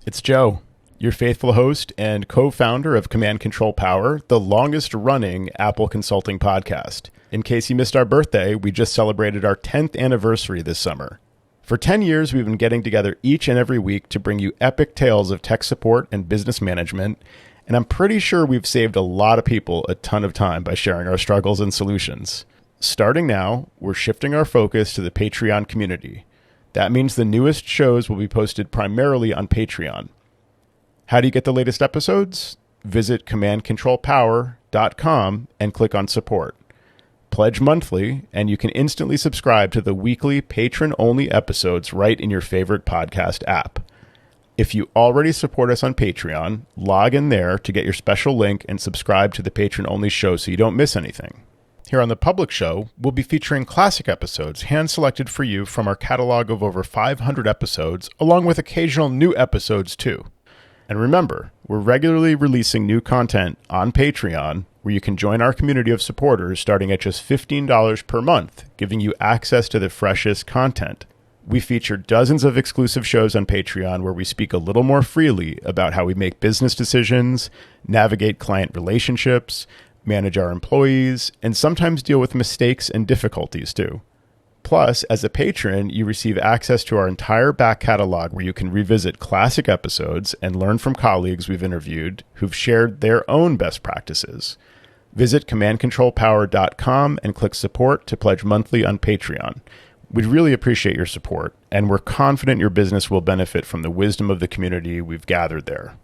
It's Joe, your faithful host and co-founder of Command Control Power, the longest running Apple consulting podcast. In case you missed our birthday, we just celebrated our 10th anniversary this summer. For 10 years, we've been getting together each and every week to bring you epic tales of tech support and business management, and I'm pretty sure we've saved a lot of people a ton of time by sharing our struggles and solutions. Starting now, we're shifting our focus to the Patreon community. That means the newest shows will be posted primarily on Patreon. How do you get the latest episodes? Visit commandcontrolpower.com and click on support. Pledge monthly, and you can instantly subscribe to the weekly patron-only episodes right in your favorite podcast app. If you already support us on Patreon, log in there to get your special link and subscribe to the patron-only show so you don't miss anything. Here on the public show, we'll be featuring classic episodes hand-selected for you from our catalog of over 500 episodes, along with occasional new episodes too. And remember, we're regularly releasing new content on Patreon, where you can join our community of supporters starting at just $15 per month, giving you access to the freshest content. We feature dozens of exclusive shows on Patreon where we speak a little more freely about how we make business decisions, navigate client relationships, manage our employees, and sometimes deal with mistakes and difficulties too. Plus, as a patron, you receive access to our entire back catalog where you can revisit classic episodes and learn from colleagues we've interviewed who've shared their own best practices. Visit commandcontrolpower.com and click support to pledge monthly on Patreon. We'd really appreciate your support, and we're confident your business will benefit from the wisdom of the community we've gathered there.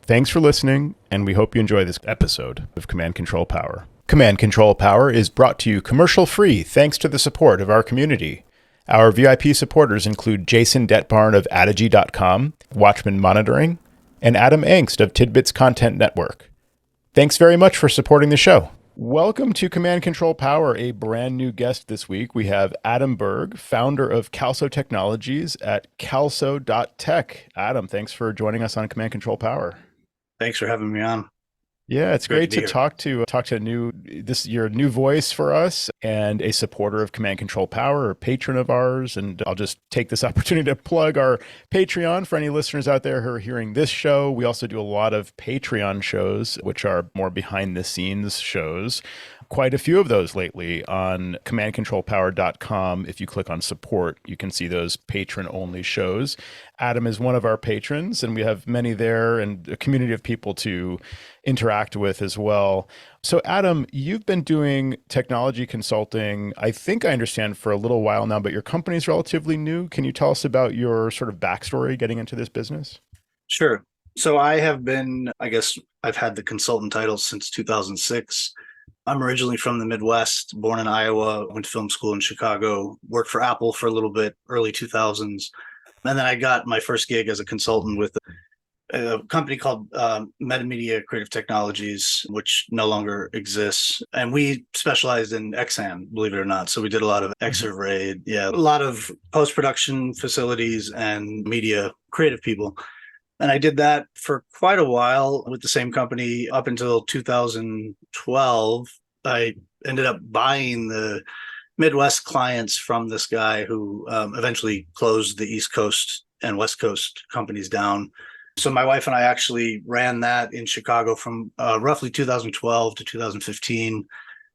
Thanks for listening, and we hope you enjoy this episode of Command Control Power. Command Control Power is brought to you commercial-free thanks to the support of our community. Our VIP supporters include Jason Detbarn of Adigy.com, Watchman Monitoring, and Adam Angst of Tidbits Content Network. Thanks very much for supporting the show. Welcome to Command Control Power, a brand new guest this week. We have Adam Burg, founder of CALSO Technologies at calso.tech. Adam, thanks for joining us on Command Control Power. Thanks for having me on. Yeah, it's great to talk to you're a new voice for us and a supporter of Command Control Power, a patron of ours. And I'll just take this opportunity to plug our Patreon for any listeners out there who are hearing this show. We also do a lot of Patreon shows, which are more behind the scenes shows. Quite a few of those lately on commandcontrolpower.com. If you click on support, you can see those patron-only shows. Adam is one of our patrons, and we have many there and a community of people to interact with as well. So Adam, you've been doing technology consulting, I think I understand, for a little while now, but your company's relatively new. Can you tell us about your sort of backstory getting into this business? Sure. So I've had the consultant title since 2006. I'm originally from the Midwest, born in Iowa, went to film school in Chicago, worked for Apple for a little bit, early 2000s. And then I got my first gig as a consultant with a company called Metamedia Creative Technologies, which no longer exists. And we specialized in XAN, believe it or not. So we did a lot of Xserve, a lot of post-production facilities and media creative people. And I did that for quite a while with the same company up until 2012. I ended up buying the Midwest clients from this guy who eventually closed the East Coast and West Coast companies down. So my wife and I actually ran that in Chicago from roughly 2012 to 2015.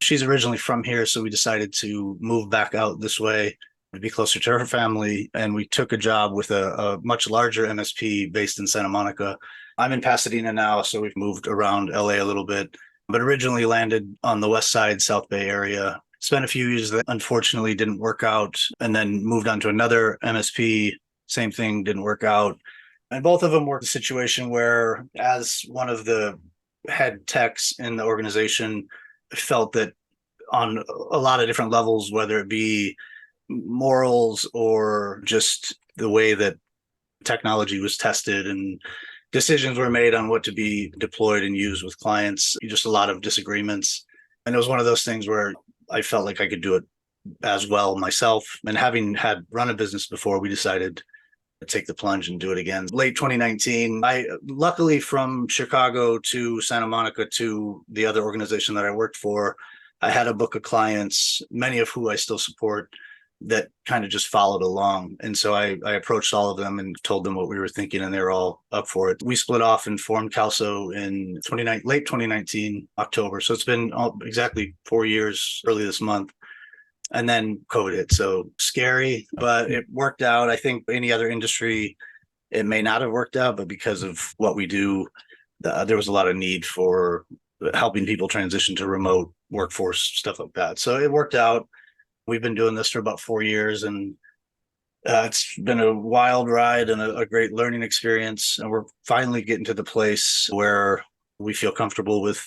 She's originally from here, so we decided to move back out this way to be closer to her family. And we took a job with a much larger MSP based in Santa Monica. I'm in Pasadena now, so we've moved around LA a little bit, but originally landed on the West Side, South Bay area. Spent a few years that unfortunately didn't work out, and then moved on to another MSP. Same thing, didn't work out. And both of them were a situation where, as one of the head techs in the organization, felt that on a lot of different levels, whether it be morals or just the way that technology was tested and decisions were made on what to be deployed and used with clients, just a lot of disagreements. And it was one of those things where I felt like I could do it as well myself. And having had run a business before, we decided to take the plunge and do it again. Late 2019, I luckily from Chicago to Santa Monica to the other organization that I worked for, I had a book of clients, many of who I still support, that kind of just followed along. And so I approached all of them and told them what we were thinking, and they were all up for it. We split off and formed CALSO in late 2019, October. So it's been exactly 4 years early this month. And then COVID hit. So scary, but it worked out. I think any other industry, it may not have worked out, but because of what we do, there was a lot of need for helping people transition to remote workforce, stuff like that. So it worked out. We've been doing this for about 4 years, and it's been a wild ride and a great learning experience. And we're finally getting to the place where we feel comfortable with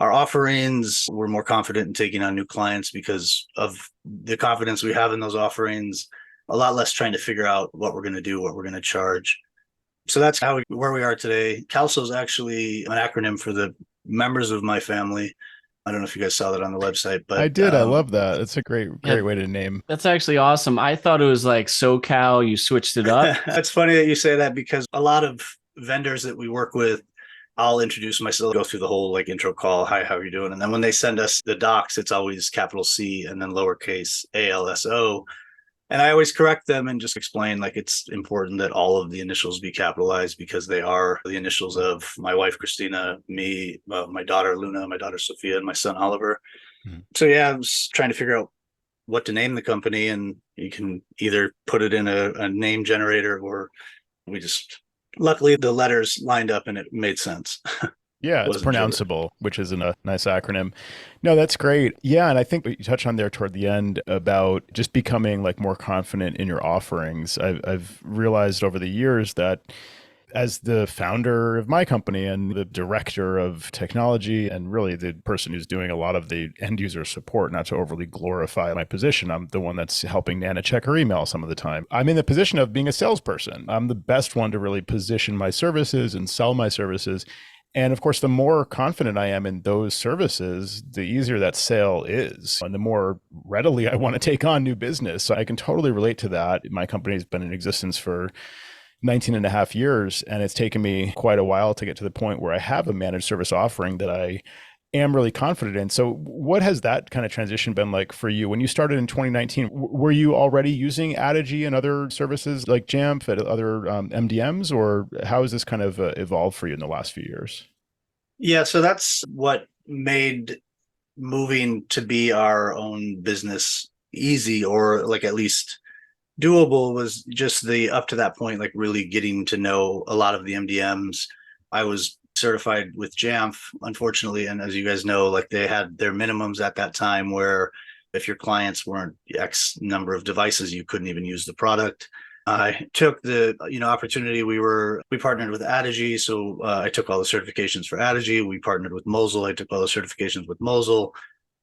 our offerings. We're more confident in taking on new clients because of the confidence we have in those offerings, a lot less trying to figure out what we're going to do, what we're going to charge. So that's where we are today. CALSO is actually an acronym for the members of my family. I don't know if you guys saw that on the website, but I did. I love that. It's a great way to name. That's actually awesome. I thought it was like SoCal. You switched it up. It's funny that you say that, because a lot of vendors that we work with, I'll introduce myself, go through the whole like intro call. Hi, how are you doing? And then when they send us the docs, it's always capital C and then lowercase ALSO. And I always correct them and just explain like it's important that all of the initials be capitalized because they are the initials of my wife, Christina, me, my daughter, Luna, my daughter, Sophia, and my son, Oliver. Mm-hmm. So yeah, I was trying to figure out what to name the company, and you can either put it in a name generator, or we just, luckily the letters lined up and it made sense. Yeah, it's pronounceable, which is a nice acronym. No, that's great. Yeah, and I think what you touched on there toward the end about just becoming like more confident in your offerings. I've realized over the years that as the founder of my company and the director of technology, and really the person who's doing a lot of the end user support, not to overly glorify my position, I'm the one that's helping Nana check her email some of the time. I'm in the position of being a salesperson. I'm the best one to really position my services and sell my services. And of course, the more confident I am in those services, the easier that sale is, and the more readily I want to take on new business. So I can totally relate to that. My company has been in existence for 19 and a half years, and it's taken me quite a while to get to the point where I have a managed service offering that I am really confident in. So what has that kind of transition been like for you? When you started in 2019, were you already using Adigy and other services like Jamf and other MDMs, or how has this kind of evolved for you in the last few years? Yeah, so that's what made moving to be our own business easy, or like at least doable, was just the up to that point, like really getting to know a lot of the MDMs. I was certified with Jamf, unfortunately, and as you guys know, like they had their minimums at that time where if your clients weren't X number of devices, you couldn't even use the product. I took the opportunity. We partnered with Adigy, so I took all the certifications for Adigy. We partnered with Mosel. I took all the certifications with Mosel.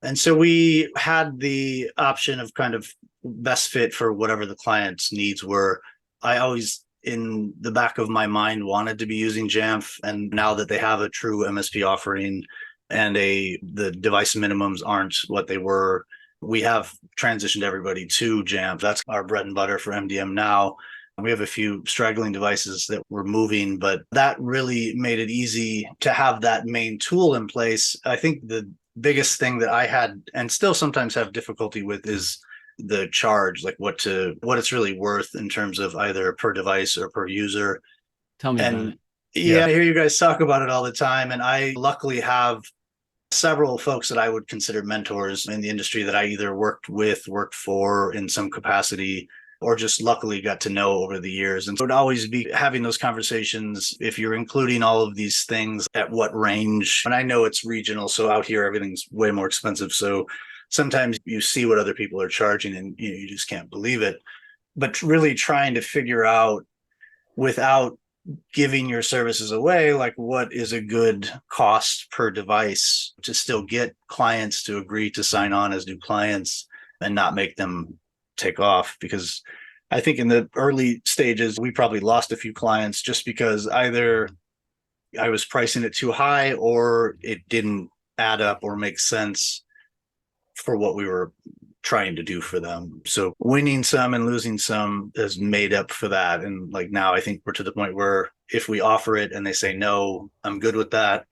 And so we had the option of kind of best fit for whatever the client's needs were. I always, in the back of my mind, wanted to be using Jamf. And now that they have a true MSP offering and the device minimums aren't what they were, we have transitioned everybody to Jamf. That's our bread and butter for MDM now. We have a few straggling devices that we're moving, but that really made it easy to have that main tool in place. I think the biggest thing that I had and still sometimes have difficulty with is the charge, like what it's really worth in terms of either per device or per user. Tell me about it. Yeah, I hear you guys talk about it all the time. And I luckily have several folks that I would consider mentors in the industry that I either worked for in some capacity, or just luckily got to know over the years. And so it would always be having those conversations. If you're including all of these things, at what range? And I know it's regional, so out here, everything's way more expensive. So sometimes you see what other people are charging and you just can't believe it. But really trying to figure out, without giving your services away, like what is a good cost per device to still get clients to agree to sign on as new clients and not make them take off. Because I think in the early stages, we probably lost a few clients just because either I was pricing it too high or it didn't add up or make sense for what we were trying to do for them. So winning some and losing some has made up for that. And like now I think we're to the point where if we offer it and they say no, I'm good with that.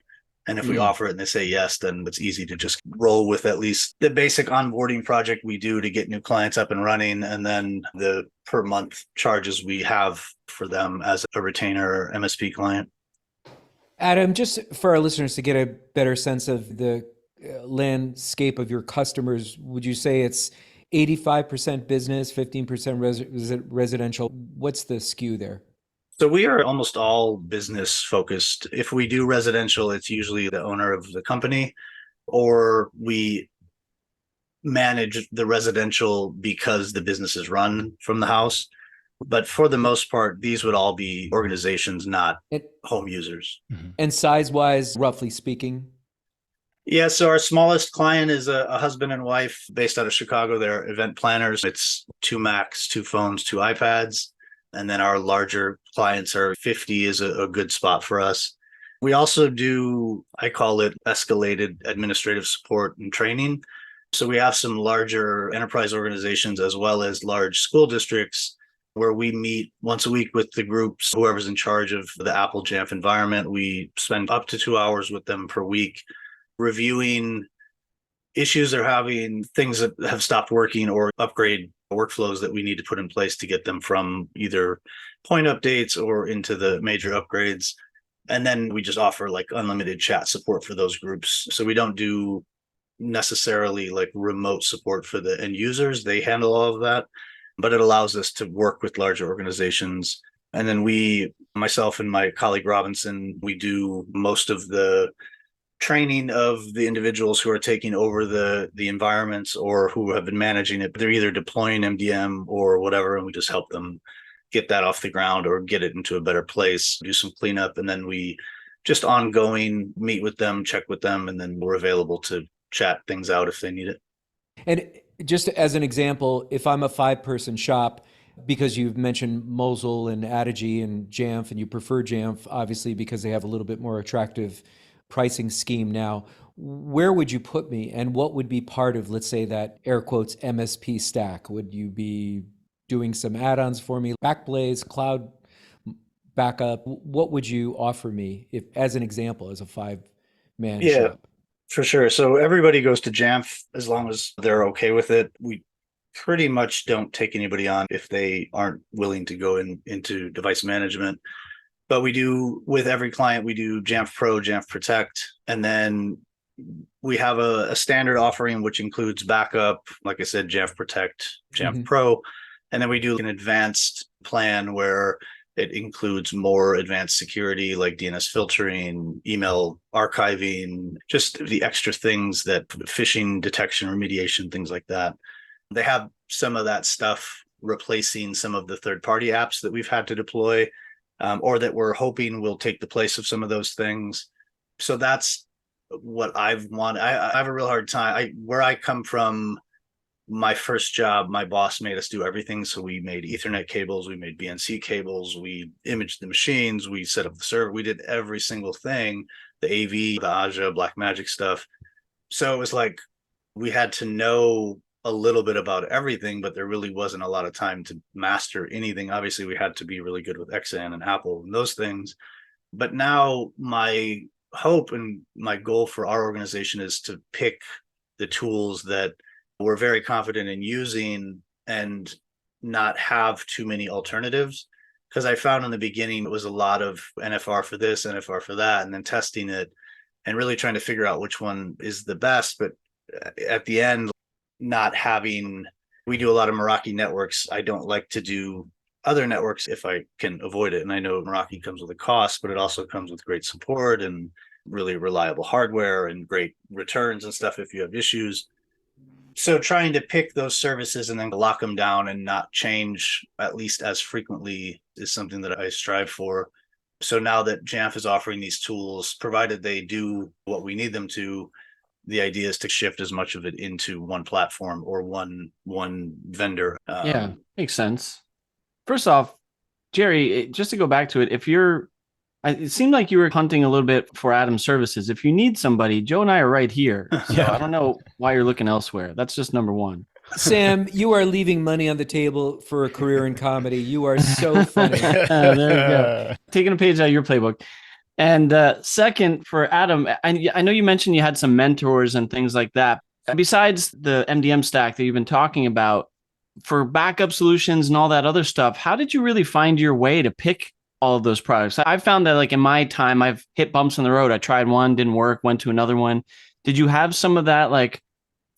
And if we offer it and they say yes, then it's easy to just roll with at least the basic onboarding project we do to get new clients up and running. And then the per month charges we have for them as a retainer or MSP client. Adam, just for our listeners to get a better sense of the landscape of your customers, would you say it's 85% business, 15% residential? What's the skew there? So we are almost all business focused. If we do residential, it's usually the owner of the company, or we manage the residential because the business is run from the house. But for the most part, these would all be organizations, not home users. And size-wise, roughly speaking? Yeah, so our smallest client is a husband and wife based out of Chicago. They're event planners. It's 2 Macs, 2 phones, 2 iPads. And then our larger clients are 50 is a good spot for us. We also do, I call it escalated administrative support and training. So we have some larger enterprise organizations as well as large school districts where we meet once a week with the groups, whoever's in charge of the Apple Jamf environment. We spend up to 2 hours with them per week, reviewing issues they're having, things that have stopped working, or upgrade workflows that we need to put in place to get them from either point updates or into the major upgrades. And then we just offer like unlimited chat support for those groups. So we don't do necessarily like remote support for the end users. They handle all of that, but it allows us to work with larger organizations. And then myself and my colleague Robinson, we do most of the training of the individuals who are taking over the environments or who have been managing it. They're either deploying MDM or whatever, and we just help them get that off the ground or get it into a better place, do some cleanup, and then we just ongoing meet with them, check with them, and then we're available to chat things out if they need it. And just as an example, if I'm a 5-person shop, because you've mentioned Mosul and Adigy and Jamf, and you prefer Jamf, obviously, because they have a little bit more attractive pricing scheme now, where would you put me? And what would be part of, let's say, that air quotes MSP stack? Would you be doing some add-ons for me, Backblaze, cloud backup? What would you offer me if, as an example, as a 5-man shop? For sure. So everybody goes to Jamf as long as they're okay with it. We pretty much don't take anybody on if they aren't willing to go into device management. But we do, with every client, we do Jamf Pro, Jamf Protect, and then we have a standard offering, which includes backup, like I said, Jamf Protect, Jamf Pro, and then we do an advanced plan where it includes more advanced security like DNS filtering, email archiving, just the extra things that phishing detection, remediation, things like that. They have some of that stuff replacing some of the third-party apps that we've had to deploy. Or that we're hoping will take the place of some of those things. So that's what I've wanted. I have a real hard time. Where I come from, my first job, my boss made us do everything. So we made Ethernet cables, we made BNC cables, we imaged the machines, we set up the server, we did every single thing, the AV, the Aja, Blackmagic stuff. So it was like we had to know a little bit about everything, but there really wasn't a lot of time to master anything. Obviously, we had to be really good with XN and Apple and those things. But now my hope and my goal for our organization is to pick the tools that we're very confident in using and not have too many alternatives. Because I found in the beginning, it was a lot of NFR for this, NFR for that, and then testing it and really trying to figure out which one is the best. But at the end, we do a lot of Meraki networks. I don't like to do other networks if I can avoid it. And I know Meraki comes with a cost, but it also comes with great support and really reliable hardware and great returns and stuff if you have issues. So trying to pick those services and then lock them down and not change at least as frequently is something that I strive for. So now that Jamf is offering these tools, provided they do what we need them to, the idea is to shift as much of it into one platform or one vendor. Yeah, makes sense. First off, Jerry, just to go back to it, it seemed like you were hunting a little bit for Adam's services. If you need somebody, Joe and I are right here. So I don't know why you're looking elsewhere. That's just number one. Sam, you are leaving money on the table for a career in comedy. You are so funny. There you go. Taking a page out of your playbook. And second, for Adam, I know you mentioned you had some mentors and things like that. Besides the MDM stack that you've been talking about, for backup solutions and all that other stuff, how did you really find your way to pick all of those products? I've found that like in my time, I've hit bumps in the road. I tried one, didn't work, went to another one. Did you have some of that like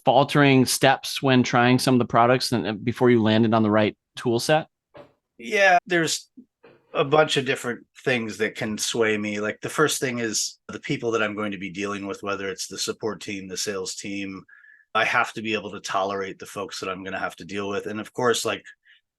faltering steps when trying some of the products and before you landed on the right tool set? Yeah, there's a bunch of different things that can sway me. Like the first thing is the people that I'm going to be dealing with, whether it's the support team, the sales team. I have to be able to tolerate the folks that I'm going to have to deal with. And of course, like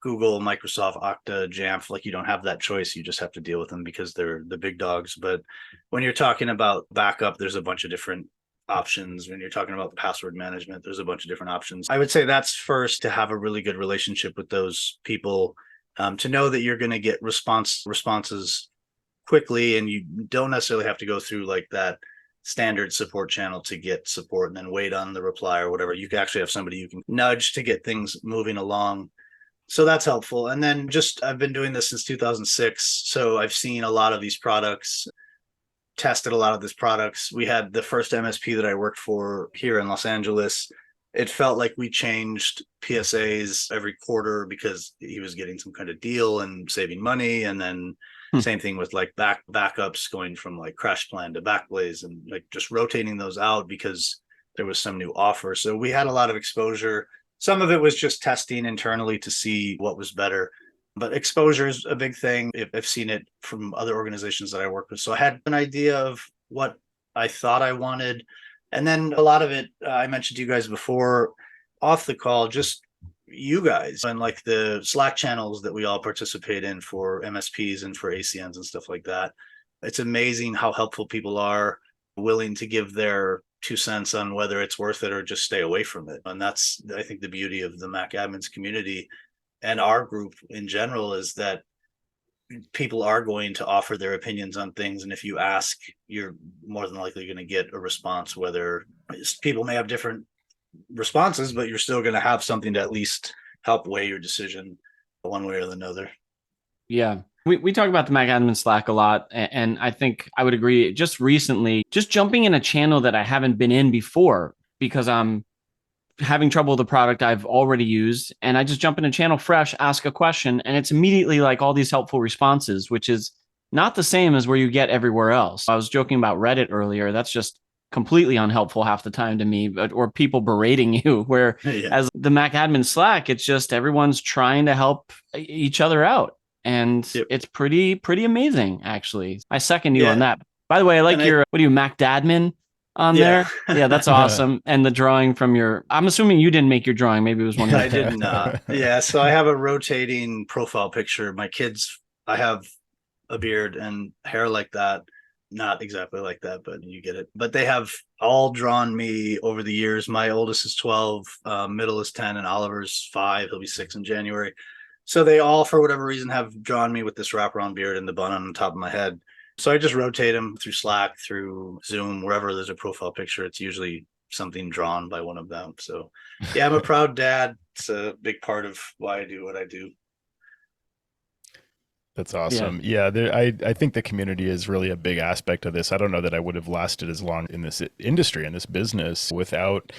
Google, Microsoft, Okta, Jamf, like you don't have that choice. You just have to deal with them because they're the big dogs. But when you're talking about backup, there's a bunch of different options. When you're talking about password management, there's a bunch of different options. I would say that's first, to have a really good relationship with those people, to know that you're going to get responses quickly, and you don't necessarily have to go through like that standard support channel to get support and then wait on the reply or whatever. You can actually have somebody you can nudge to get things moving along. So that's helpful. And then just, I've been doing this since 2006. So I've seen a lot of these products, tested a lot of these products. We had the first MSP that I worked for here in Los Angeles. It felt like we changed PSAs every quarter because he was getting some kind of deal and saving money. And then same thing with like backups, going from like CrashPlan to Backblaze, and like just rotating those out because there was some new offer. So we had a lot of exposure. Some of it was just testing internally to see what was better, but exposure is a big thing. I've seen it from other organizations that I work with. So I had an idea of what I thought I wanted. And then a lot of it, I mentioned to you guys before off the call, just you guys and like the Slack channels that we all participate in for MSPs and for ACNs and stuff like that. It's amazing how helpful people are, willing to give their 2 cents on whether it's worth it or just stay away from it. And that's, I think, the beauty of the MacAdmins community and our group in general, is that people are going to offer their opinions on things. And if you ask, you're more than likely going to get a response, whether people may have different responses, but you're still going to have something to at least help weigh your decision one way or another. Yeah. We talk about the MacAdmins Slack a lot, and I think I would agree. Just recently, just jumping in a channel that I haven't been in before because I'm having trouble with the product I've already used, and I just jump in a channel fresh, ask a question, and it's immediately like all these helpful responses, which is not the same as where you get everywhere else. I was joking about Reddit earlier. That's just completely unhelpful half the time to me, or people berating you, where as the MacAdmin Slack, it's just everyone's trying to help each other out. And it's pretty amazing, actually. I second you on that. By the way, I like your, what are you, MacDadmin on there? Yeah, that's awesome. And the drawing from your, I'm assuming you didn't make your drawing. Maybe it was one of I did not. Yeah, so I have a rotating profile picture. My kids, I have a beard and hair like that. Not exactly like that, but you get it. But they have all drawn me over the years. My oldest is 12, middle is 10, and Oliver's 5. He'll be 6 in January. So they all, for whatever reason, have drawn me with this wraparound beard and the bun on the top of my head. So I just rotate them through Slack, through Zoom, wherever there's a profile picture. It's usually something drawn by one of them. So yeah, I'm a proud dad. It's a big part of why I do what I do. That's awesome. Yeah, I think the community is really a big aspect of this. I don't know that I would have lasted as long in this industry, in this business, without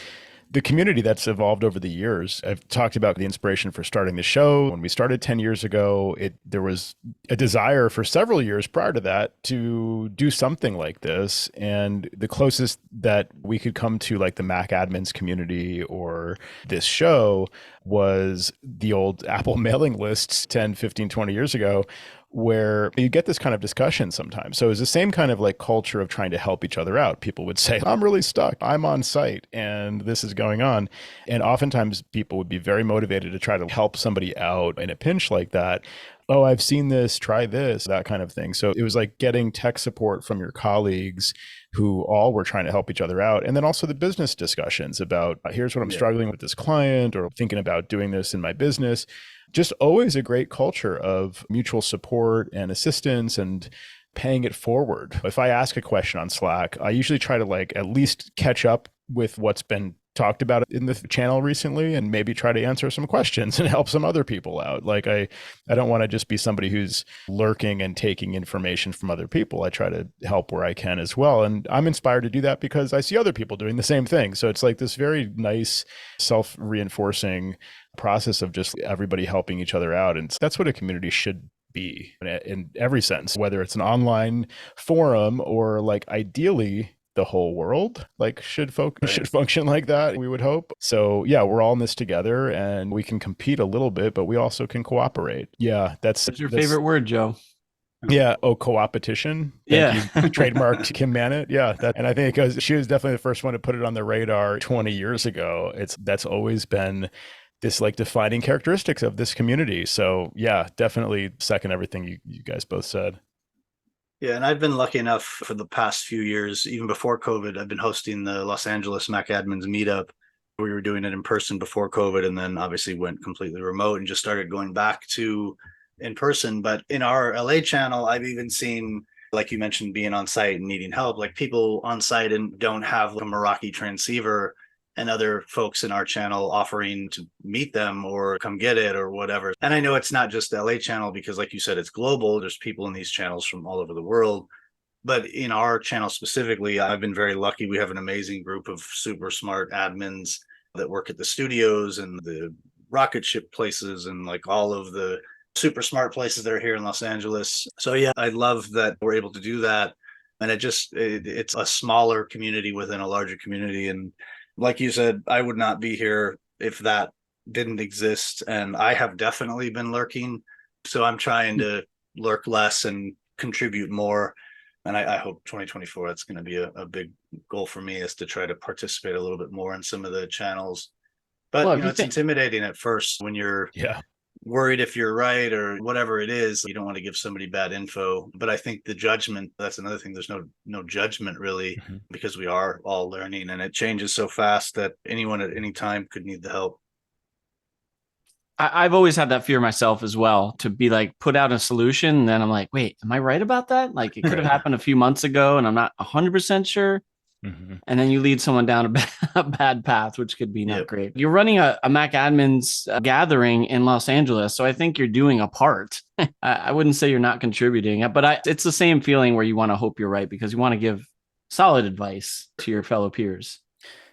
the community that's evolved over the years. I've talked about the inspiration for starting the show. When we started 10 years ago, there was a desire for several years prior to that to do something like this. And the closest that we could come to like the MacAdmins community or this show was the old Apple mailing lists 10, 15, 20 years ago, where you get this kind of discussion sometimes. So it's the same kind of like culture of trying to help each other out. People would say, I'm really stuck. I'm on site and this is going on. And oftentimes people would be very motivated to try to help somebody out in a pinch like that. Oh, I've seen this, try this, that kind of thing. So it was like getting tech support from your colleagues who all were trying to help each other out. And then also the business discussions about, here's what I'm struggling with this client, or thinking about doing this in my business. Just always a great culture of mutual support and assistance and paying it forward. If I ask a question on Slack, I usually try to like at least catch up with what's been talked about it in the channel recently, and maybe try to answer some questions and help some other people out. Like I don't want to just be somebody who's lurking and taking information from other people. I try to help where I can as well. And I'm inspired to do that because I see other people doing the same thing. So it's like this very nice self-reinforcing process of just everybody helping each other out. And that's what a community should be in every sense, whether it's an online forum or like ideally the whole world like should function like that, we would hope. So yeah, we're all in this together and we can compete a little bit, but we also can cooperate. Yeah, that's your favorite word, Joe. Yeah. Oh, co-opetition. Thank you. Trademarked Kim Mannett. Yeah. And I think because she was definitely the first one to put it on the radar 20 years ago. That's always been this like defining characteristics of this community. So yeah, definitely second everything you guys both said. Yeah, and I've been lucky enough for the past few years, even before COVID, I've been hosting the Los Angeles MacAdmins Meetup. We were doing it in person before COVID, and then obviously went completely remote and just started going back to in person. But in our LA channel, I've even seen, like you mentioned, being on site and needing help, like people on site and don't have a Meraki transceiver, and other folks in our channel offering to meet them or come get it or whatever. And I know it's not just the LA channel because, like you said, it's global. There's people in these channels from all over the world. But in our channel specifically, I've been very lucky. We have an amazing group of super smart admins that work at the studios and the rocket ship places and like all of the super smart places that are here in Los Angeles. So yeah, I love that we're able to do that. And it's a smaller community within a larger community. And like you said, I would not be here if that didn't exist. And I have definitely been lurking. So I'm trying to lurk less and contribute more. And I hope 2024, that's going to be a big goal for me, is to try to participate a little bit more in some of the channels. But, well, it's intimidating at first when you're worried if you're right or whatever it is. You don't want to give somebody bad info. But I think the judgment, that's another thing. There's no judgment really, because we are all learning and it changes so fast that anyone at any time could need the help. I've always had that fear myself as well, to be like, put out a solution. And then I'm like, wait, am I right about that? Like it could have happened a few months ago and I'm not 100% sure. And then you lead someone down a bad path, which could be not great. You're running a MacAdmins gathering in Los Angeles. So I think you're doing a part. I wouldn't say you're not contributing, but it's the same feeling where you want to hope you're right because you want to give solid advice to your fellow peers.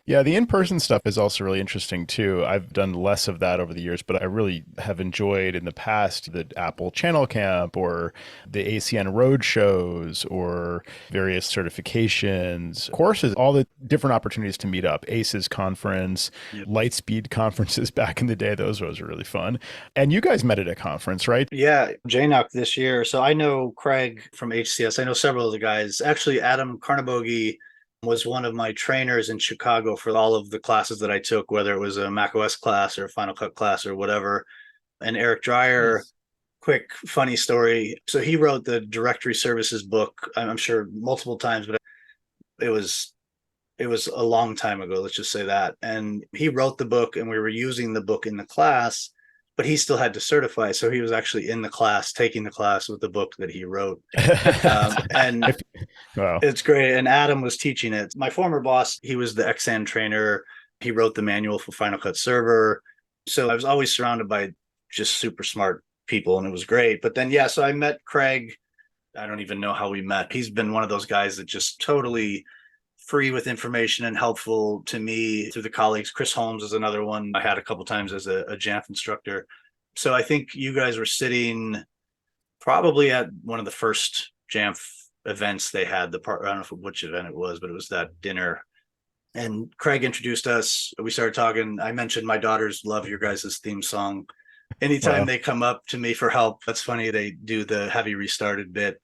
Yeah, the in-person stuff is also really interesting too. I've done less of that over the years, but I really have enjoyed in the past the Apple Channel Camp or the ACN road shows or various certifications, courses, all the different opportunities to meet up. ACES conference, Lightspeed conferences back in the day. Those were really fun. And you guys met at a conference, right? Yeah, JNUC this year. So I know Craig from HCS. I know several of the guys. Actually, Adam Carnabogie was one of my trainers in Chicago for all of the classes that I took, whether it was a macOS class or a Final Cut class or whatever. And Eric Dreyer, quick funny story. So he wrote the directory services book, I'm sure multiple times, but it was a long time ago, let's just say that. And he wrote the book and we were using the book in the class, but he still had to certify. So he was actually in the class, taking the class with the book that he wrote. And It's great. And Adam was teaching it. My former boss, he was the XAN trainer. He wrote the manual for Final Cut Server. So I was always surrounded by just super smart people and it was great. But then, so I met Craig. I don't even know how we met. He's been one of those guys that just totally free with information and helpful to me through the colleagues. Chris Holmes is another one I had a couple times as a Jamf instructor. So I think you guys were sitting probably at one of the first Jamf events they had. I don't know which event it was, but it was that dinner. And Craig introduced us. We started talking. I mentioned my daughters love your guys' theme song. Anytime they come up to me for help, that's funny. They do the "Have you restarted" bit.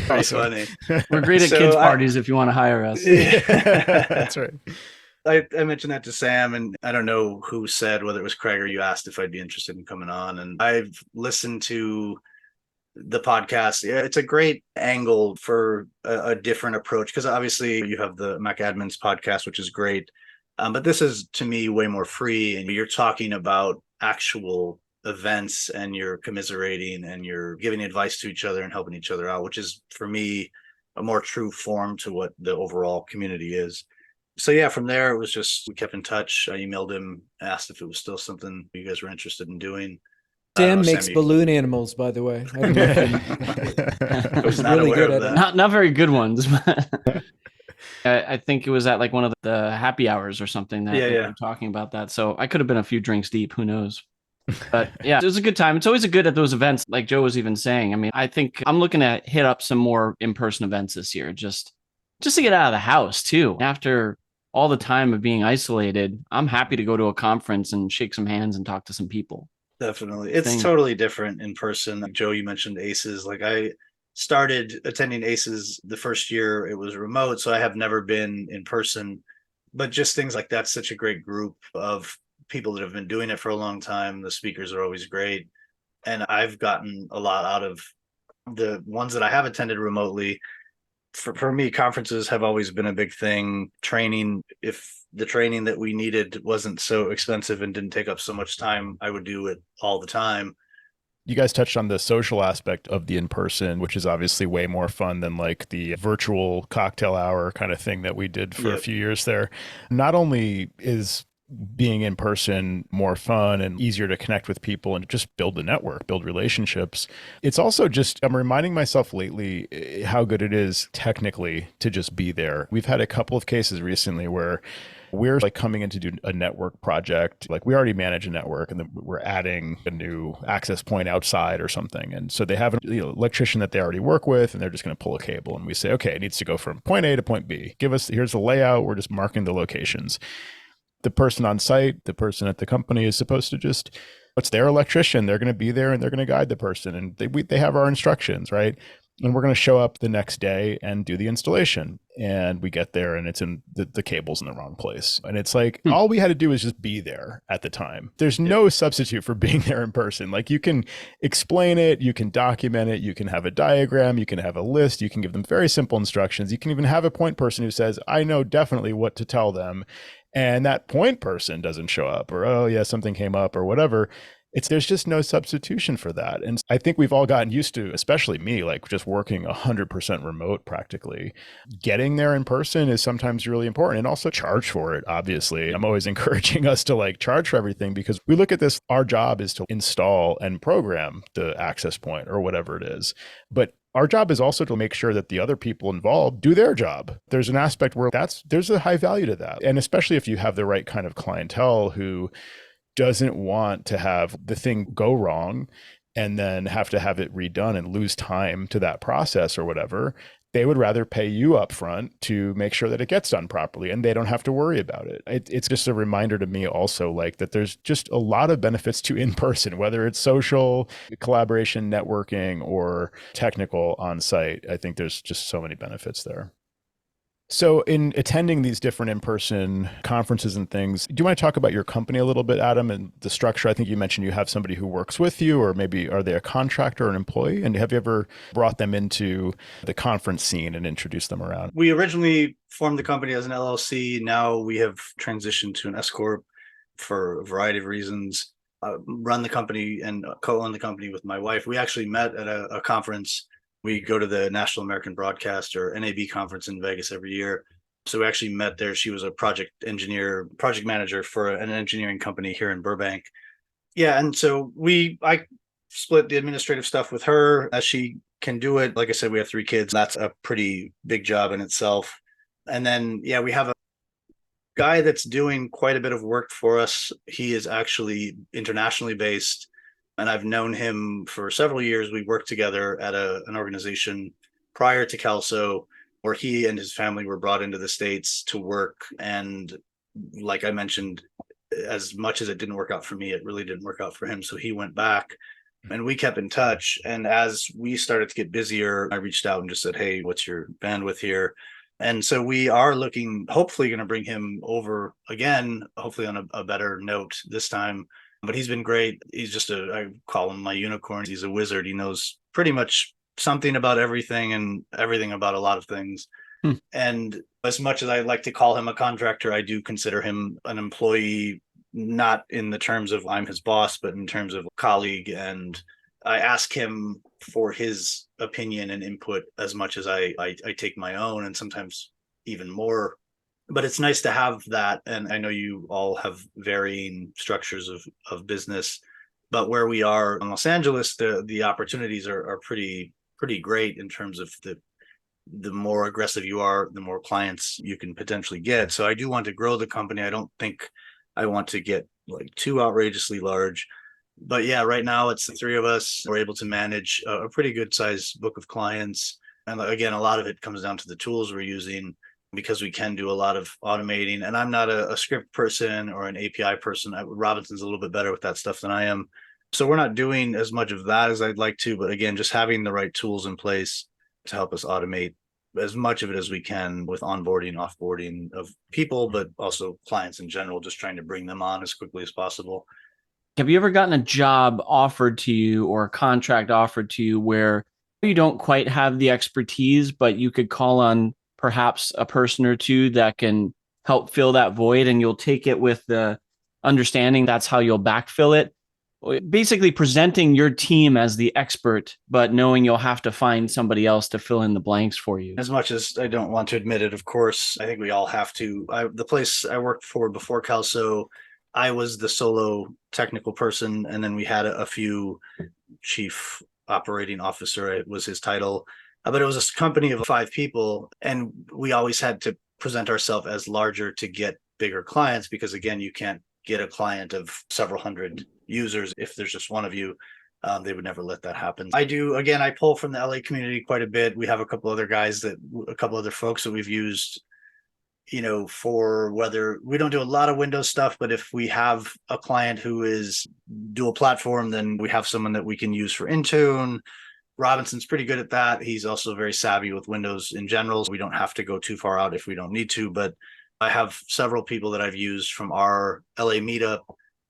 Pretty funny. We're great at kids' parties if you want to hire us. That's right. I mentioned that to Sam, and I don't know who said, whether it was Craig or you, asked if I'd be interested in coming on. And I've listened to the podcast. It's a great angle for a different approach, because obviously you have the MacAdmins podcast, which is great. But this is, to me, way more free. And you're talking about actual events and you're commiserating and you're giving advice to each other and helping each other out, which is, for me, a more true form to what the overall community is. So yeah, from there it was just we kept in touch. I emailed him, asked if it was still something you guys were interested in doing. I don't Sam know, makes Sam, balloon animals, by the way. I don't know if I was he's not really aware good of at it. that. Not very good ones. But I think it was at like one of the happy hours or something that Yeah, they yeah. were talking about that. So I could have been a few drinks deep. Who knows? But yeah, it was a good time. It's always a good at those events, like Joe was even saying. I mean, I think I'm looking to hit up some more in-person events this year, just to get out of the house too. After all the time of being isolated, I'm happy to go to a conference and shake some hands and talk to some people. Definitely. It's Thing. totally different in person. Like Joe, you mentioned ACES. Like I started attending ACES the first year it was remote, so I have never been in person. But just things like that's such a great group of people that have been doing it for a long time. The speakers are always great. And I've gotten a lot out of the ones that I have attended remotely. For me, conferences have always been a big thing. Training, if the training that we needed wasn't so expensive and didn't take up so much time, I would do it all the time. You guys touched on the social aspect of the in-person, which is obviously way more fun than like the virtual cocktail hour kind of thing that we did for a few years there. Not only is being in person more fun and easier to connect with people and just build a network, build relationships. It's also just, I'm reminding myself lately how good it is technically to just be there. We've had a couple of cases recently where we're like coming in to do a network project. Like we already manage a network and then we're adding a new access point outside or something. And so they have an electrician that they already work with and they're just going to pull a cable. And we say, okay, it needs to go from point A to point B. Here's the layout. We're just marking the locations. The person on site, the person at the company is supposed to just, it's their electrician. They're going to be there and they're going to guide the person. And they have our instructions, right? And we're going to show up the next day and do the installation. And we get there and it's in the cable's in the wrong place. And it's like, all we had to do is just be there at the time. There's no substitute for being there in person. Like you can explain it, you can document it, you can have a diagram, you can have a list, you can give them very simple instructions. You can even have a point person who says, I know definitely what to tell them. And that point person doesn't show up or, oh yeah, something came up or whatever. There's just no substitution for that. And I think we've all gotten used to, especially me, like just working 100% remote practically. Getting there in person is sometimes really important and also charge for it. Obviously, I'm always encouraging us to like charge for everything because we look at this, our job is to install and program the access point or whatever it is. But our job is also to make sure that the other people involved do their job. There's an aspect where there's a high value to that. And especially if you have the right kind of clientele who doesn't want to have the thing go wrong and then have to have it redone and lose time to that process or whatever. They would rather pay you up front to make sure that it gets done properly and they don't have to worry about it. It's just a reminder to me also like that there's just a lot of benefits to in-person, whether it's social, collaboration, networking, or technical on-site. I think there's just so many benefits there. So in attending these different in-person conferences and things, do you want to talk about your company a little bit, Adam, and the structure? I think you mentioned you have somebody who works with you, or maybe are they a contractor or an employee? And have you ever brought them into the conference scene and introduced them around? We originally formed the company as an LLC. Now we have transitioned to an S Corp for a variety of reasons. Run the company and co-own the company with my wife. We actually met at a conference. We go to the National American Broadcast or NAB conference in Vegas every year. So we actually met there. She was a project manager for an engineering company here in Burbank. Yeah. And so I split the administrative stuff with her as she can do it. Like I said, we have 3 kids. That's a pretty big job in itself. And then, yeah, we have a guy that's doing quite a bit of work for us. He is actually internationally based. And I've known him for several years. We worked together at an organization prior to CALSO, where he and his family were brought into the States to work. And like I mentioned, as much as it didn't work out for me, it really didn't work out for him. So he went back and we kept in touch. And as we started to get busier, I reached out and just said, hey, what's your bandwidth here? And so we are hopefully going to bring him over again, hopefully on a better note this time. But he's been great. He's I call him my unicorn. He's a wizard. He knows pretty much something about everything and everything about a lot of things. And as much as I like to call him a contractor, I do consider him an employee, not in the terms of I'm his boss, but in terms of colleague. And I ask him for his opinion and input as much as I take my own, and sometimes even more. But it's nice to have that. And I know you all have varying structures of business, but where we are in Los Angeles, the opportunities are pretty great in terms of the more aggressive you are, the more clients you can potentially get. So I do want to grow the company. I don't think I want to get like too outrageously large. But yeah, right now it's the three of us. We're able to manage a pretty good sized book of clients. And again, a lot of it comes down to the tools we're using, because we can do a lot of automating. And I'm not a script person or an API person. Robinson's a little bit better with that stuff than I am. So we're not doing as much of that as I'd like to. But again, just having the right tools in place to help us automate as much of it as we can with onboarding, offboarding of people, but also clients in general, just trying to bring them on as quickly as possible. Have you ever gotten a job offered to you or a contract offered to you where you don't quite have the expertise, but you could call on perhaps a person or two that can help fill that void, and you'll take it with the understanding that's how you'll backfill it? Basically presenting your team as the expert, but knowing you'll have to find somebody else to fill in the blanks for you. As much as I don't want to admit it, of course, I think we all have to. The place I worked for before CALSO, I was the solo technical person, and then we had a few. Chief operating officer was his title, but it was a company of 5 people, and we always had to present ourselves as larger to get bigger clients, because again, you can't get a client of several hundred users if there's just one of you. They would never let that happen. I pull from the LA community quite a bit. We have a couple other folks that we've used, for whether we don't do a lot of Windows stuff, but if we have a client who is dual platform, then we have someone that we can use for Intune. Robinson's pretty good at that. He's also very savvy with Windows in general. So we don't have to go too far out if we don't need to, but I have several people that I've used from our LA Meetup,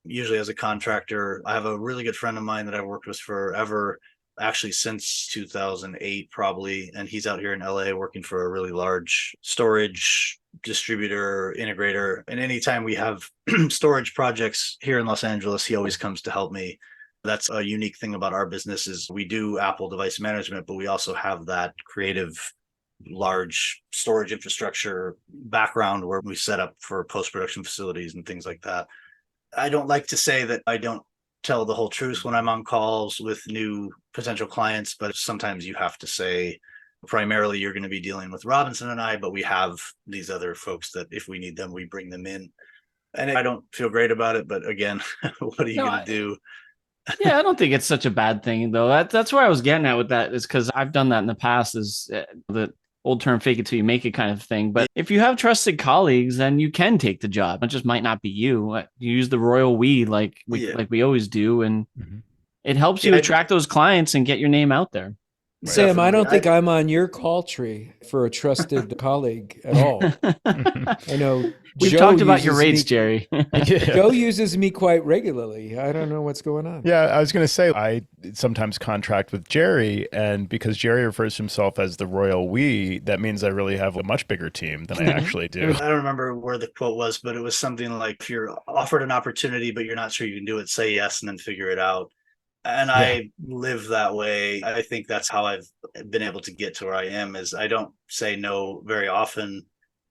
usually as a contractor. I have a really good friend of mine that I've worked with forever, actually since 2008 probably, and he's out here in LA working for a really large storage distributor integrator. And anytime we have storage projects here in Los Angeles, he always comes to help me. That's a unique thing about our business, is we do Apple device management, but we also have that creative large storage infrastructure background where we set up for post-production facilities and things like that. I don't like to say that I don't tell the whole truth when I'm on calls with new potential clients, but sometimes you have to say, primarily you're going to be dealing with Robinson and I, but we have these other folks that if we need them, we bring them in. And I don't feel great about it, but again, what are you going to do? Yeah, I don't think it's such a bad thing, though. That's where I was getting at with that, is because I've done that in the past, is the old term fake it till you make it kind of thing. But if you have trusted colleagues, then you can take the job. It just might not be you. You use the royal we like we always do, and it helps you attract those clients and get your name out there. Sam, definitely. I don't think I'm on your call tree for a trusted colleague at all. I know we've talked about your rates, Jerry. Joe uses me quite regularly. I don't know what's going on. Yeah, I was going to say, I sometimes contract with Jerry, and because Jerry refers to himself as the royal we, that means I really have a much bigger team than I actually do. I don't remember where the quote was, but it was something like, if you're offered an opportunity, but you're not sure you can do it, say yes and then figure it out. And I live that way. I think that's how I've been able to get to where I am, is I don't say no very often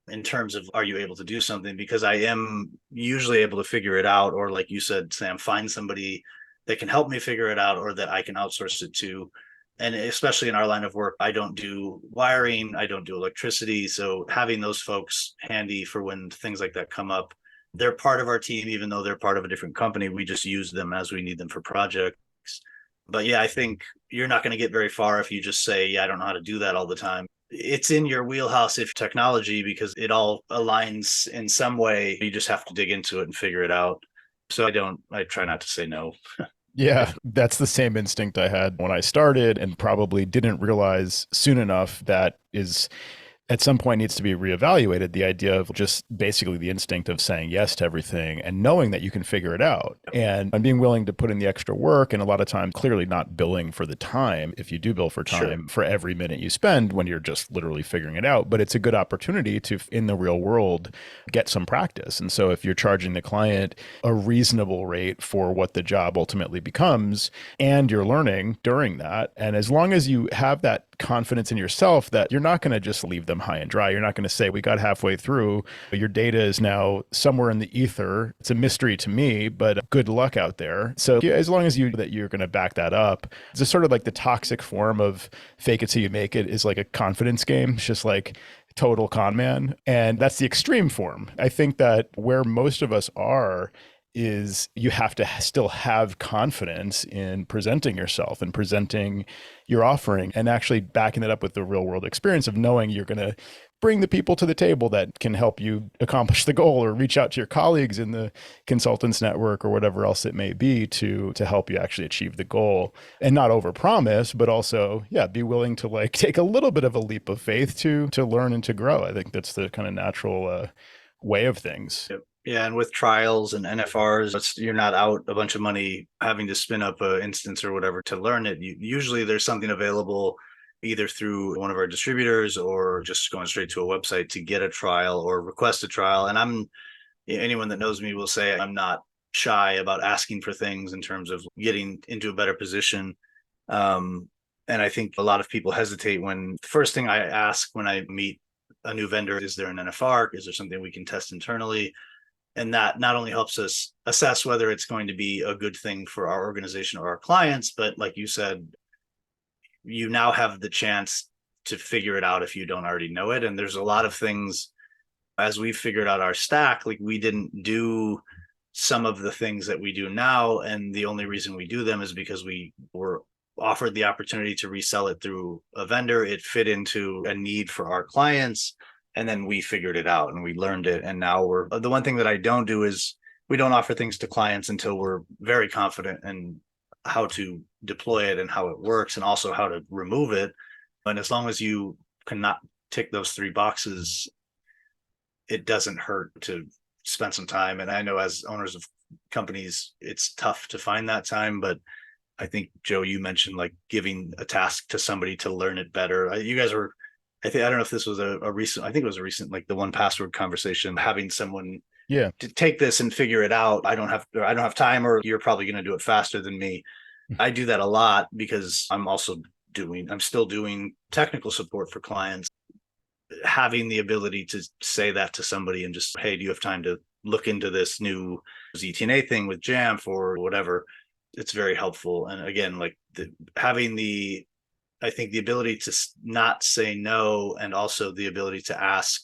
in terms of, are you able to do something? Because I am usually able to figure it out. Or like you said, Sam, find somebody that can help me figure it out, or that I can outsource it to. And especially in our line of work, I don't do wiring, I don't do electricity. So having those folks handy for when things like that come up, they're part of our team, even though they're part of a different company. We just use them as we need them for projects. But yeah, I think you're not going to get very far if you just say, yeah, I don't know how to do that all the time. It's in your wheelhouse if technology, because it all aligns in some way. You just have to dig into it and figure it out. So I try not to say no. Yeah, that's the same instinct I had when I started, and probably didn't realize soon enough that is at some point needs to be reevaluated. The idea of just basically the instinct of saying yes to everything and knowing that you can figure it out, and being willing to put in the extra work. And a lot of times clearly not billing for the time, if you do bill for time, for every minute you spend when you're just literally figuring it out. But it's a good opportunity to, in the real world, get some practice. And so if you're charging the client a reasonable rate for what the job ultimately becomes, and you're learning during that, and as long as you have that confidence in yourself that you're not going to just leave them high and dry. You're not going to say, we got halfway through, your data is now somewhere in the ether. It's a mystery to me, but good luck out there. So as long as you're going to back that up, it's a sort of like the toxic form of fake it till you make it is like a confidence game. It's just like total con man. And that's the extreme form. I think that where most of us are is you have to still have confidence in presenting yourself and presenting your offering and actually backing it up with the real world experience of knowing you're going to bring the people to the table that can help you accomplish the goal, or reach out to your colleagues in the consultants network or whatever else it may be to help you actually achieve the goal, and not overpromise, but also, be willing to like take a little bit of a leap of faith to learn and to grow. I think that's the kind of natural way of things. Yep. Yeah, and with trials and NFRs, you're not out a bunch of money having to spin up an instance or whatever to learn it. Usually there's something available either through one of our distributors or just going straight to a website to get a trial or request a trial. And anyone that knows me will say I'm not shy about asking for things in terms of getting into a better position. And I think a lot of people hesitate when the first thing I ask when I meet a new vendor, is there an NFR? Is there something we can test internally? And that not only helps us assess whether it's going to be a good thing for our organization or our clients, but like you said, you now have the chance to figure it out if you don't already know it. And there's a lot of things, as we've figured out our stack, like we didn't do some of the things that we do now. And the only reason we do them is because we were offered the opportunity to resell it through a vendor. It fit into a need for our clients. And then we figured it out and we learned it. And now the one thing that I don't do is we don't offer things to clients until we're very confident in how to deploy it and how it works and also how to remove it. And as long as you cannot tick those 3 boxes, it doesn't hurt to spend some time. And I know as owners of companies, it's tough to find that time, but I think, Joe, you mentioned like giving a task to somebody to learn it better. You guys were, I don't know if this was a recent, I think it was a recent, like the 1Password conversation, having someone to take this and figure it out. I don't have time, or you're probably going to do it faster than me. I do that a lot because I'm still doing technical support for clients. Having the ability to say that to somebody and just, hey, do you have time to look into this new ZTNA thing with Jamf or whatever? It's very helpful. And again, like I think the ability to not say no, and also the ability to ask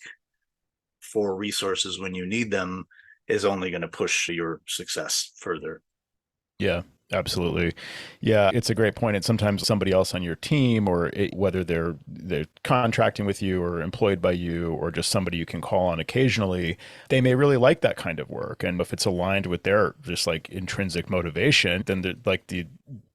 for resources when you need them, is only going to push your success further. Yeah, absolutely. Yeah, it's a great point. And sometimes somebody else on your team, or whether they're contracting with you or employed by you, or just somebody you can call on occasionally, they may really like that kind of work. And if it's aligned with their just like intrinsic motivation, then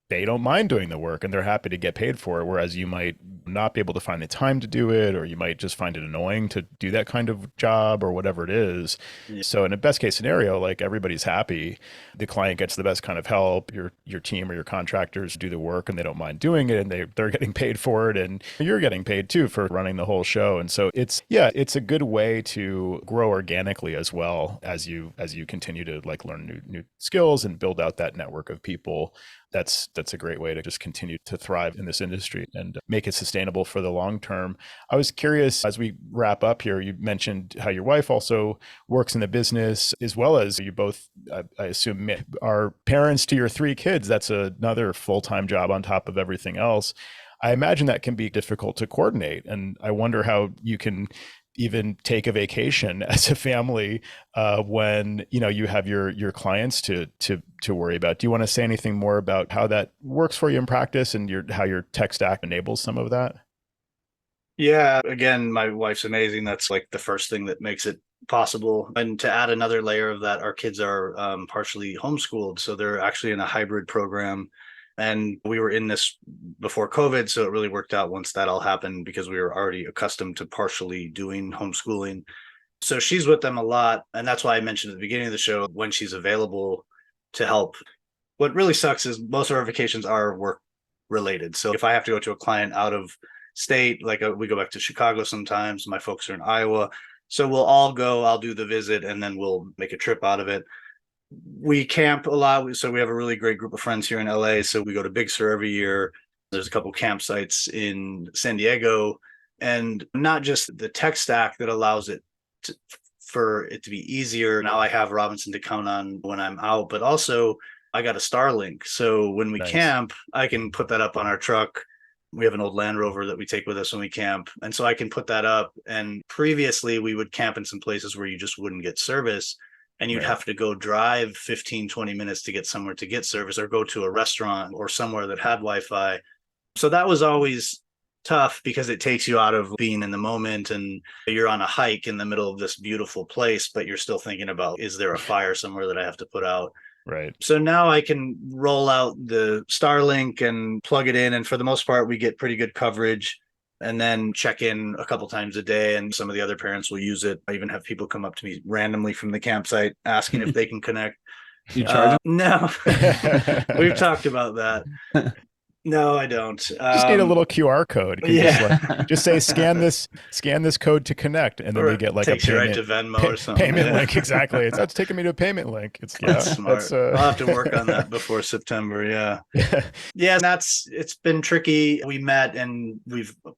they don't mind doing the work and they're happy to get paid for it. Whereas you might not be able to find the time to do it, or you might just find it annoying to do that kind of job or whatever it is. Yeah. So in a best case scenario, like everybody's happy, the client gets the best kind of help, your team or your contractors do the work and they don't mind doing it, and they're getting paid for it, and you're getting paid too for running the whole show. And so it's a good way to grow organically as well as you continue to like learn new skills and build out that network of people. That's a great way to just continue to thrive in this industry and make it sustainable for the long term. I was curious, as we wrap up here, you mentioned how your wife also works in the business, as well as you both, I assume, are parents to your 3 kids. That's another full-time job on top of everything else. I imagine that can be difficult to coordinate. And I wonder how you can even take a vacation as a family when you have your clients to worry about. Do you want to say anything more about how that works for you in practice and how your tech stack enables some of that? Yeah, again, my wife's amazing. That's like the first thing that makes it possible. And to add another layer of that, our kids are partially homeschooled, so they're actually in a hybrid program. And we were in this before COVID, so it really worked out once that all happened, because we were already accustomed to partially doing homeschooling. So she's with them a lot. And that's why I mentioned at the beginning of the show, when she's available to help. What really sucks is most of our vacations are work related. So if I have to go to a client out of state, like we go back to Chicago sometimes, my folks are in Iowa. So we'll all go, I'll do the visit, and then we'll make a trip out of it. We camp a lot, so we have a really great group of friends here in LA. So we go to Big Sur every year. There's a couple campsites in San Diego, and not just the tech stack that allows it for it to be easier. Now I have Robinson to count on when I'm out, but also I got a Starlink. So when we camp, I can put that up on our truck. We have an old Land Rover that we take with us when we camp. And so I can put that up. And previously we would camp in some places where you just wouldn't get service. And you'd have to go drive 15, 20 minutes to get somewhere to get service, or go to a restaurant or somewhere that had Wi-Fi. So that was always tough because it takes you out of being in the moment, and you're on a hike in the middle of this beautiful place, but you're still thinking about, is there a fire somewhere that I have to put out? Right. So now I can roll out the Starlink and plug it in. And for the most part, we get pretty good coverage, and then check in a couple times a day. And some of the other parents will use it. I even have people come up to me randomly from the campsite asking if they can connect. You charge them? No, we've talked about that. No, I don't. Just need a little QR code. You can just say scan this code to connect, and then they get like a payment, right to Venmo or something. Payment link, exactly. It's taking me to a payment link. That's smart. I'll have to work on that before September. Yeah. It's been tricky. We met, and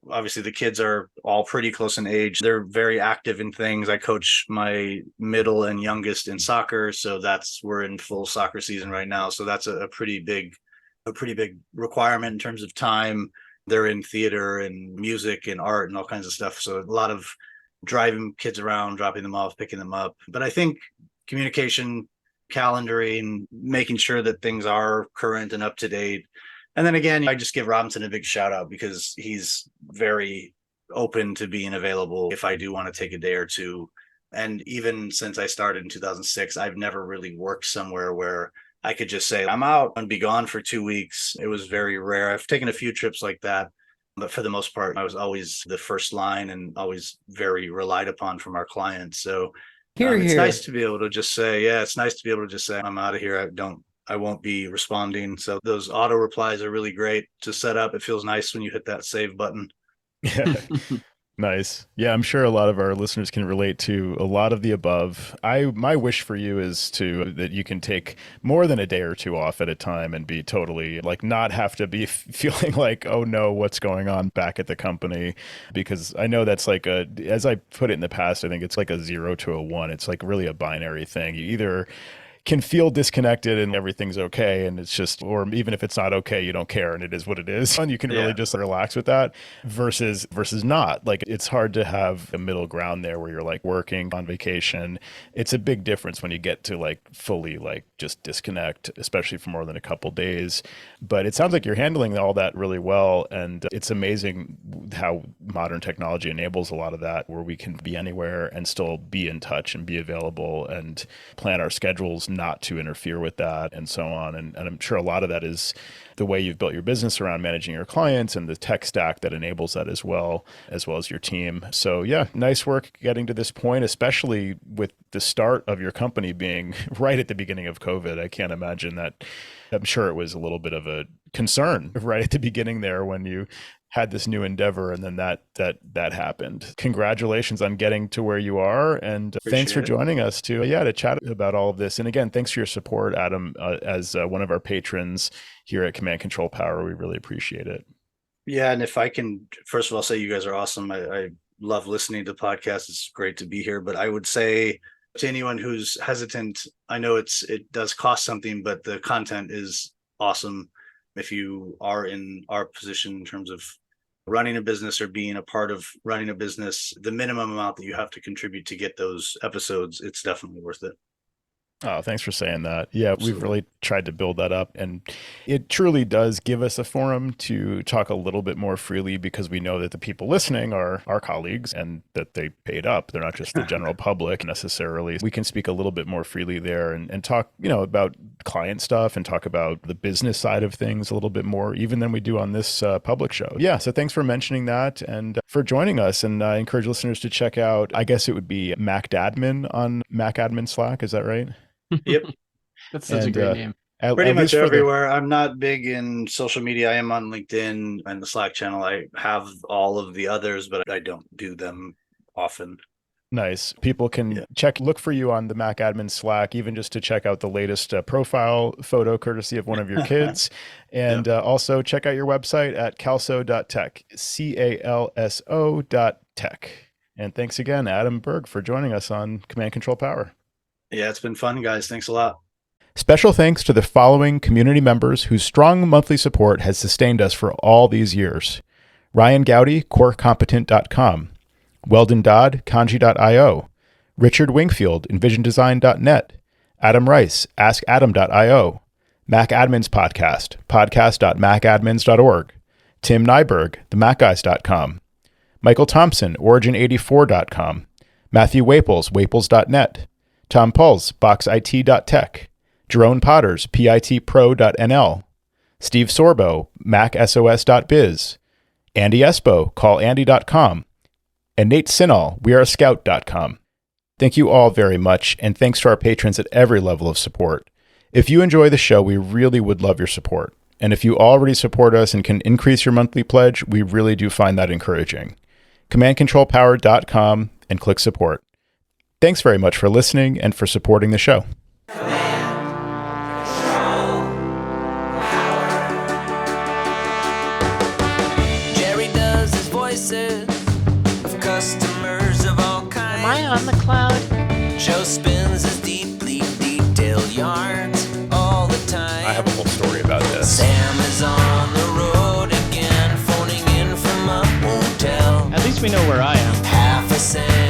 obviously the kids are all pretty close in age. They're very active in things. I coach my middle and youngest in soccer, so we're in full soccer season right now. So that's a pretty big requirement in terms of time. They're in theater and music and art and all kinds of stuff. So a lot of driving kids around, dropping them off, picking them up. But I think communication, calendaring, making sure that things are current and up to date. And then again, I just give Robinson a big shout out because he's very open to being available if I do want to take a day or two. And even since I started in 2006, I've never really worked somewhere where I could just say, I'm out and be gone for 2 weeks. It was very rare. I've taken a few trips like that, but for the most part, I was always the first line and always very relied upon from our clients. So it's nice to be able to just say, I'm out of here. I won't be responding. So those auto replies are really great to set up. It feels nice when you hit that save button. Yeah. Nice. Yeah, I'm sure a lot of our listeners can relate to a lot of the above. My wish for you is that you can take more than a day or two off at a time and be totally not have to be feeling like, oh no, what's going on back at the company? Because I know that's as I put it in the past, I think it's like a 0 to a 1. It's like really a binary thing. You either can feel disconnected and everything's okay, and it's just, or even if it's not okay, you don't care and it is what it is, and you can really just relax with that versus not. It's hard to have a middle ground there where you're working on vacation. It's a big difference when you get to fully just disconnect, especially for more than a couple days. But it sounds like you're handling all that really well, and it's amazing how modern technology enables a lot of that, where we can be anywhere and still be in touch and be available and plan our schedules not to interfere with that, and so on. And I'm sure a lot of that is the way you've built your business around managing your clients and the tech stack that enables that as well as your team. So yeah, nice work getting to this point, especially with the start of your company being right at the beginning of COVID. I can't imagine that. I'm sure it was a little bit of a concern right at the beginning there when you had this new endeavor, and then that happened. Congratulations on getting to where you are, and thanks for joining us to chat about all of this. And again, thanks for your support, Adam, as one of our patrons here at Command Control Power. We really appreciate it. Yeah, and if I can, first of all, say you guys are awesome. I love listening to podcasts. It's great to be here. But I would say to anyone who's hesitant, I know it does cost something, but the content is awesome. If you are in our position in terms of running a business or being a part of running a business, the minimum amount that you have to contribute to get those episodes, it's definitely worth it. Oh, thanks for saying that. Yeah, we've really tried to build that up, and it truly does give us a forum to talk a little bit more freely, because we know that the people listening are our colleagues and that they paid up. They're not just the general public necessarily. We can speak a little bit more freely there and talk, about client stuff and talk about the business side of things a little bit more, even than we do on this public show. Yeah, so thanks for mentioning that and for joining us. And I encourage listeners to check out, I guess it would be MacDadmin on MacAdmins Slack. Is that right? Yep. That's such a great name. Pretty much everywhere. I'm not big in social media. I am on LinkedIn and the Slack channel. I have all of the others, but I don't do them often. Nice. People can look for you on the MacAdmins Slack, even just to check out the latest profile photo courtesy of one of your kids. And also check out your website at calso.tech, CALSO.tech. And thanks again, Adam Burg, for joining us on Command Control Power. Yeah, it's been fun, guys. Thanks a lot. Special thanks to the following community members whose strong monthly support has sustained us for all these years. Ryan Gowdy, corecompetent.com. Weldon Dodd, kanji.io. Richard Wingfield, envisiondesign.net. Adam Rice, askadam.io. MacAdmins Podcast, podcast.macadmins.org. Tim Nyberg, themacguys.com. Michael Thompson, origin84.com. Matthew Waples, waples.net. Tom Puls, boxit.tech. Jerome Potters, pitpro.nl. Steve Sorbo, macsos.biz. Andy Espo, callandy.com. And Nate Sinal, weareascout.com. Thank you all very much, and thanks to our patrons at every level of support. If you enjoy the show, we really would love your support. And if you already support us and can increase your monthly pledge, we really do find that encouraging. CommandControlPower.com and click support. Thanks very much for listening and for supporting the show. Am I on the cloud? Joe spins his deeply detailed yarns all the time. I have a whole story about this. Sam is on the road again, phoning in from a motel. At least we know where I am. Half a cent.